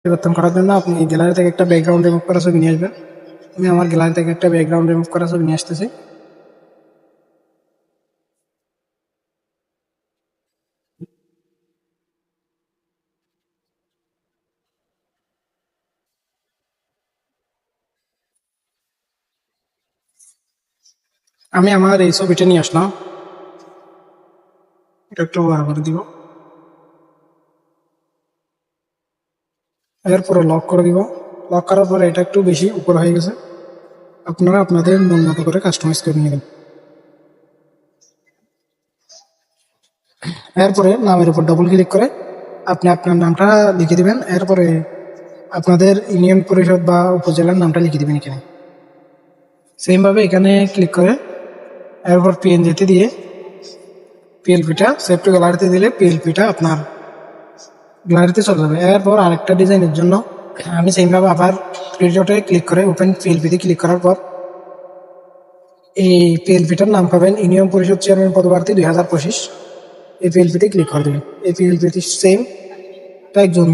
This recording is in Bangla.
পরিবর্তন করার জন্য আপনি গ্যালারি থেকে একটা ব্যাকগ্রাউন্ড রিমুভ করা ছবি নিয়ে আসবেন। আমি আমার গ্যালারি থেকে একটা ব্যাকগ্রাউন্ড রিমুভ করা ছবি নিয়ে আসতেছি। আমি আমার এই ছবিটা নিয়ে আসলাম, এটা একটু বড় করে দিব, এরপরে লক করে দিব। লক করার পরে এটা একটু বেশি উপর হয়ে গেছে, আপনারা আপনাদের মন মতো করে কাস্টমাইজ করে নেবেন। এরপরে নামের উপর ডবল ক্লিক করে আপনি আপনার নামটা লিখে দিবেন। এরপরে আপনাদের ইউনিয়ন পরিষদ বা উপজেলার নামটা লিখে দিবেন এখানে। সেমভাবে এখানে ক্লিক করে এরপর পিএনজিতে দিয়ে পিএলপিটা সেভ টু গ্যালারিতে দিলে পিএলপিটা আপনার গ্যালারিতে চলে যাবে। এরপর আরেকটা ডিজাইনের জন্য আমি সেমভাবে আবার থ্রি ডটে ক্লিক করে ওপেন পিএলপিতে ক্লিক করার পর এই পিএলপিটার নাম পাবেন ইউনিয়ন পরিষদ চেয়ারম্যান পদপ্রার্থী 2025। এই পিএলপিতে ক্লিক করে দেবেন। এই পিএলপিটি সেম একজন